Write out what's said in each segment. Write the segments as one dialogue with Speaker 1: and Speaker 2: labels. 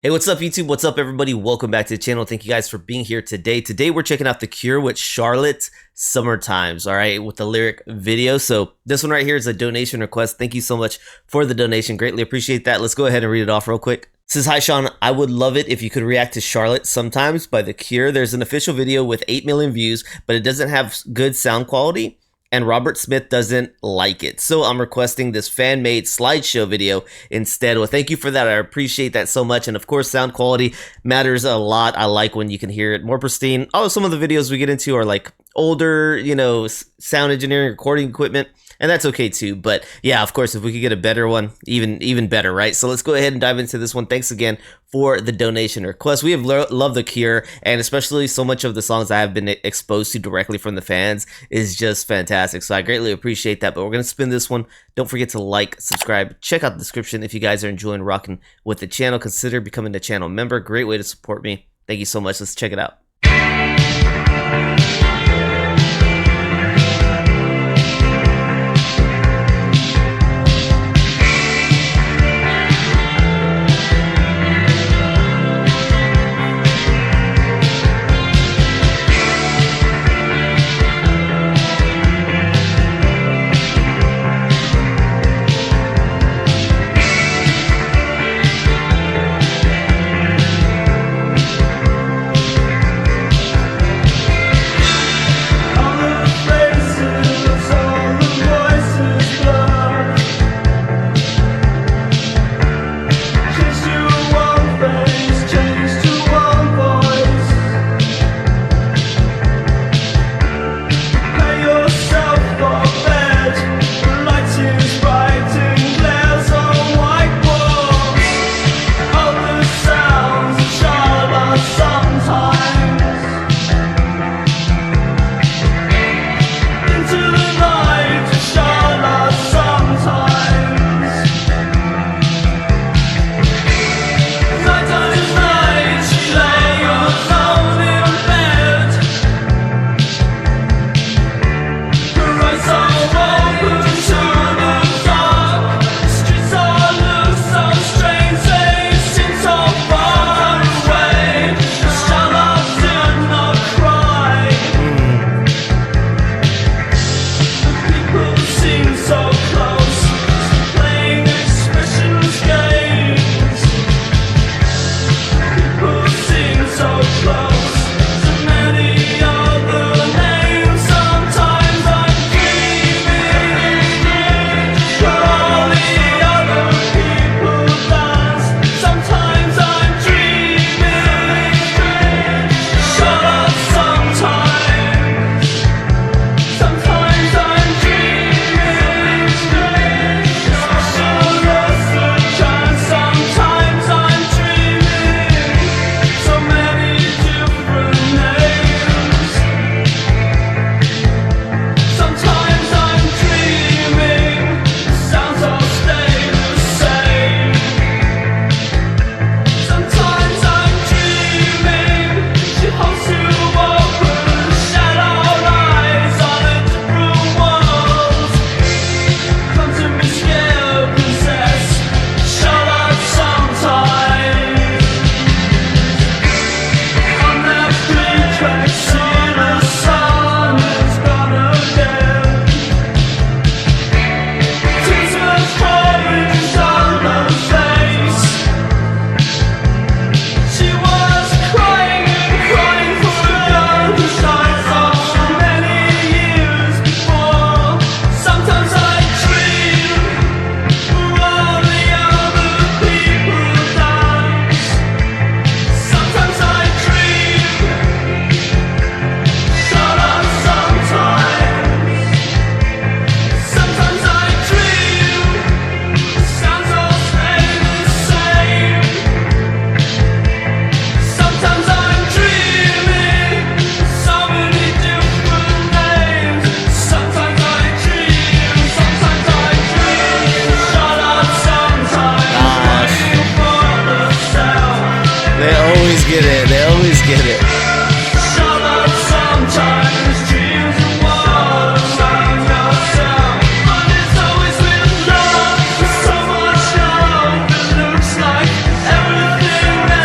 Speaker 1: Hey, what's up YouTube? What's up everybody? Welcome back to the channel. Thank you guys for being here today. Today we're checking out The Cure with Charlotte Summertimes, all right, with the lyric video. So this one right here is a donation request. Thank you so much for the donation. Greatly appreciate that. Let's go ahead and read it off real quick. It says, "Hi Sean, I would love it if you could react to Charlotte Sometimes by The Cure. There's an official video with 8 million views, but it doesn't have good sound quality. And Robert Smith doesn't like it. So I'm requesting this fan-made slideshow video instead." Well, thank you for that. I appreciate that so much. And of course, sound quality matters a lot. I like when you can hear it more pristine. Although some of the videos we get into are like older, you know, sound engineering, recording equipment, and that's okay too. But yeah, of course, if we could get a better one, even better, right? So let's go ahead and dive into this one. Thanks again for the donation request. We have loved The Cure, and especially so much of the songs I have been exposed to directly from the fans is just fantastic. So I greatly appreciate that. But we're gonna spin this one. Don't forget to like, subscribe, check out the description if you guys are enjoying rocking with the channel. Consider becoming a channel member. Great way to support me. Thank you so much. Let's check it out. get it. They always get it.
Speaker 2: Everything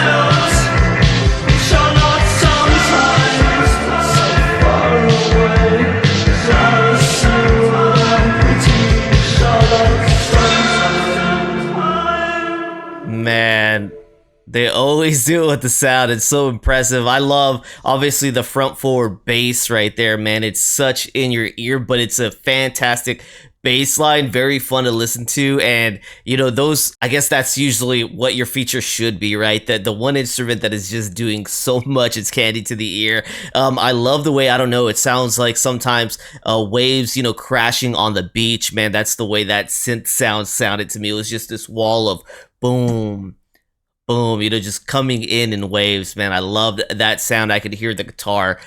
Speaker 1: They always do it with the sound. It's so impressive. I love, obviously, the front forward bass right there, man. It's such in your ear, but it's a fantastic bass line, very fun to listen to. And, you know, those, I guess that's usually what your feature should be, right? That the one instrument that is just doing so much, it's candy to the ear. I love the way, I don't know, it sounds like sometimes waves, you know, crashing on the beach, man. That's the way that synth sound sounded to me. It was just this wall of boom, boom, you know, just coming in waves, man. I loved that sound. I could hear the guitar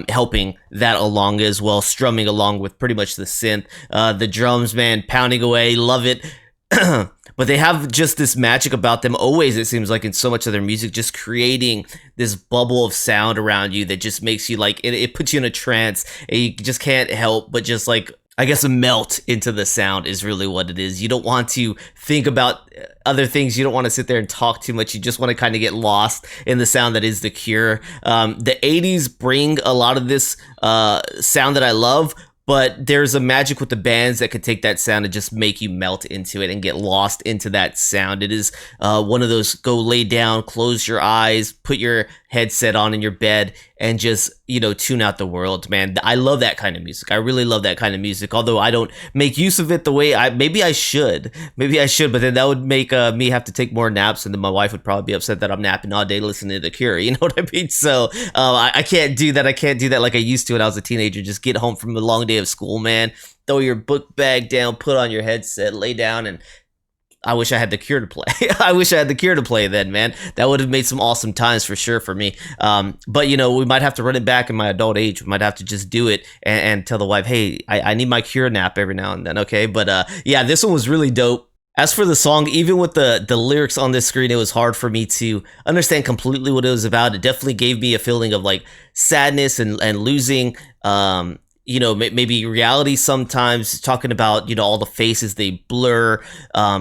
Speaker 1: helping that along as well, strumming along with pretty much the synth. The drums, man, pounding away, love it. But they have just this magic about them always, it seems like, in so much of their music, just creating this bubble of sound around you that just makes you like, it puts you in a trance, and you just can't help but just like, I guess, a melt into the sound is really what it is. You don't want to think about other things. You don't want to sit there and talk too much. You just want to kind of get lost in the sound that is The Cure. The 80s bring a lot of this sound that I love, but there's a magic with the bands that could take that sound and just make you melt into it and get lost into that sound. It is one of those go lay down, close your eyes, put your headset on in your bed, and just, you know, tune out the world, man. I love that kind of music. I really love that kind of music, although I don't make use of it the way maybe I should, but then that would make me have to take more naps, and then my wife would probably be upset that I'm napping all day listening to The Cure, you know what I mean? So I can't do that. I can't do that like I used to when I was a teenager. Just get home from a long day of school, man, throw your book bag down, put on your headset, lay down, and I wish I had The Cure to play. I wish I had The Cure to play then, man. That would have made some awesome times for sure for me. But, you know, we might have to run it back in my adult age. We might have to just do it and tell the wife, hey, I need my Cure nap every now and then, okay? But, yeah, this one was really dope. As for the song, even with the lyrics on this screen, it was hard for me to understand completely what it was about. It definitely gave me a feeling of, like, sadness and losing, you know, maybe reality sometimes, talking about, you know, all the faces they blur.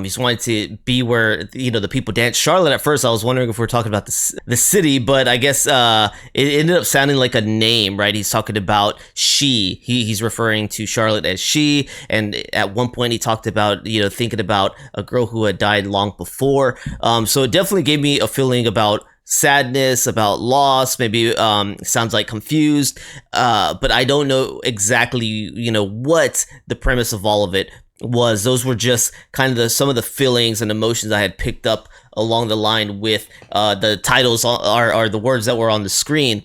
Speaker 1: He's wanting to be where, you know, the people dance. Charlotte, at first, I was wondering if we're talking about the city, but I guess it ended up sounding like a name, right? He's talking about she. He's referring to Charlotte as she, and at one point he talked about, you know, thinking about a girl who had died long before. So it definitely gave me a feeling about sadness, about loss, maybe sounds like confused, but I don't know exactly, you know, what the premise of all of it was. Those were just kind of some of the feelings and emotions I had picked up along the line with the titles are the words that were on the screen.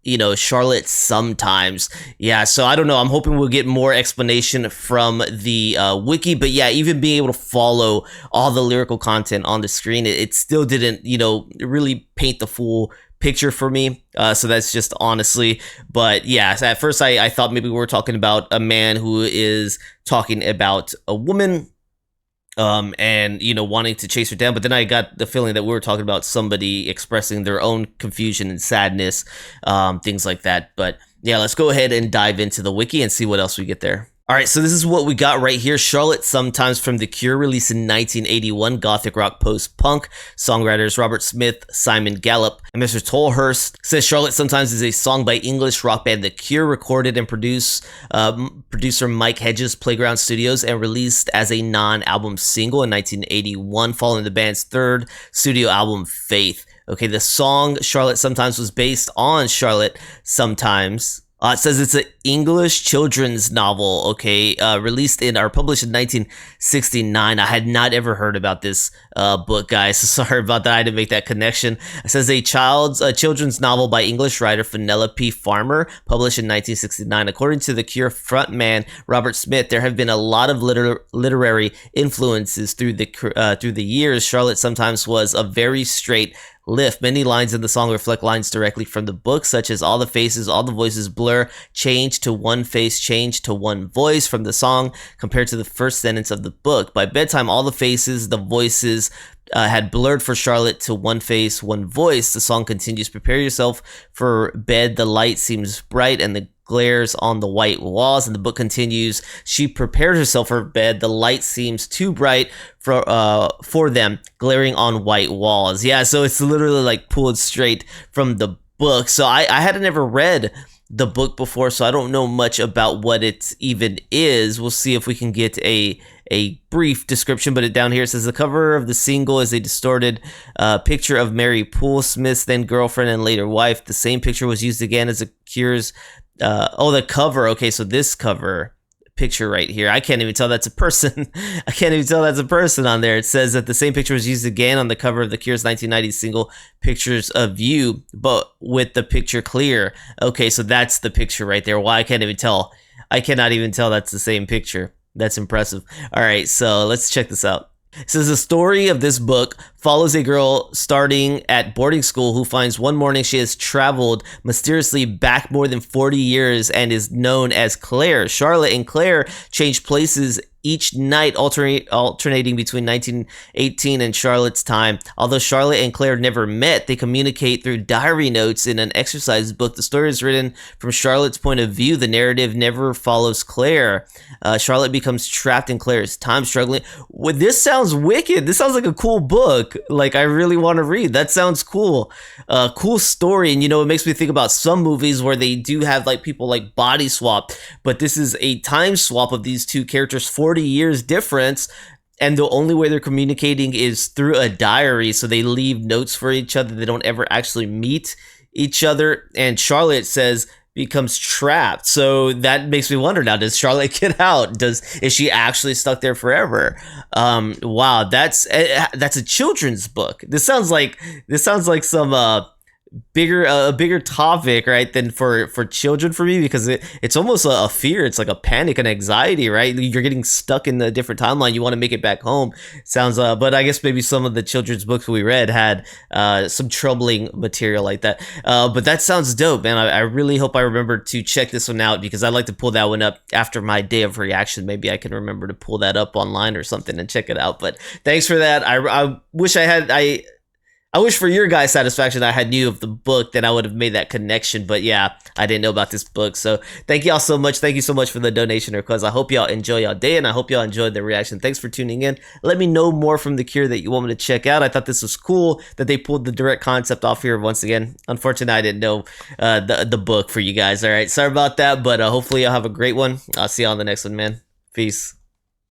Speaker 1: You know, Charlotte sometimes. Yeah, so I don't know. I'm hoping we'll get more explanation from the wiki, but yeah, even being able to follow all the lyrical content on the screen, it still didn't, you know, really paint the full picture for me. So that's just honestly, but yeah, so at first I thought maybe we were talking about a man who is talking about a woman, and, you know, wanting to chase her down. But then I got the feeling that we were talking about somebody expressing their own confusion and sadness, things like that. But yeah, let's go ahead and dive into the wiki and see what else we get there. All right, so this is what we got right here. Charlotte Sometimes from The Cure, released in 1981, gothic rock post-punk. Songwriters Robert Smith, Simon Gallup, and Mr. Tolhurst. Says Charlotte Sometimes is a song by English rock band The Cure, recorded and produced producer Mike Hedges, Playground Studios, and released as a non-album single in 1981, following the band's third studio album, Faith. Okay, the song Charlotte Sometimes was based on Charlotte Sometimes. It says it's an English children's novel, okay, released in or published in 1969. I had not ever heard about this book, guys, so sorry about that. I had to make that connection. It says a children's novel by English writer Penelope Farmer, published in 1969. According to The Cure frontman Robert Smith, there have been a lot of literary influences through the years. Charlotte Sometimes was a very straight lift. Many lines in the song reflect lines directly from the book, such as all the faces, all the voices blur, change to one face, change to one voice from the song compared to the first sentence of the book. By bedtime, all the faces, the voices had blurred for Charlotte to one face, one voice. The song continues, prepare yourself for bed, the light seems bright and the glares on the white walls. And the book continues, she prepared herself for bed, the light seems too bright for them, glaring on white walls. Yeah, so it's literally like pulled straight from the book. So I hadn't ever read the book before, so I don't know much about what it even is. We'll see if we can get a a brief description, but down here it says the cover of the single is a distorted picture of Mary Poole, Smith's then girlfriend and later wife. The same picture was used again as the Cure's the cover. Okay, so this cover picture right here, I can't even tell that's a person. I can't even tell that's a person on there. It says that the same picture was used again on the cover of the Cure's 1990 single Pictures of You, but with the picture clear. Okay, so that's the picture right there. Why, I can't even tell. I cannot even tell that's the same picture. That's impressive. All right, so let's check this out. It says the story of this book follows a girl starting at boarding school who finds one morning she has traveled mysteriously back more than 40 years and is known as Claire. Charlotte and Claire change places each night, alternating between 1918 and Charlotte's time. Although Charlotte and Claire never met, they communicate through diary notes in an exercise book. The story is written from Charlotte's point of view. The narrative never follows Claire. Charlotte becomes trapped in Claire's time, struggling. Well, this sounds wicked. This sounds like a cool book. Like, I really want to read. That sounds cool. Cool story. And, you know, it makes me think about some movies where they do have, like, people, like, body swap. But this is a time swap of these two characters, 40 years difference, and the only way they're communicating is through a diary. So they leave notes for each other. They don't ever actually meet each other. And Charlotte says becomes trapped. So that makes me wonder now, does Charlotte get out? Is she actually stuck there forever? Wow, that's a children's book. This sounds like some a bigger topic, right, than for children for me, because it's almost a fear. It's like a panic and anxiety, right? You're getting stuck in a different timeline. You want to make it back home. Sounds but I guess maybe some of the children's books we read had some troubling material like that. But that sounds dope, man. I really hope I remember to check this one out, because I'd like to pull that one up after my day of reaction. Maybe I can remember to pull that up online or something and check it out. But thanks for that. I wish for your guys' satisfaction I had knew of the book, then I would have made that connection. But yeah, I didn't know about this book. So thank y'all so much. Thank you so much for the donation request. I hope y'all enjoy y'all day, and I hope y'all enjoyed the reaction. Thanks for tuning in. Let me know more from The Cure that you want me to check out. I thought this was cool that they pulled the direct concept off here once again. Unfortunately, I didn't know the book for you guys. All right, sorry about that, but hopefully y'all have a great one. I'll see y'all on the next one, man. Peace.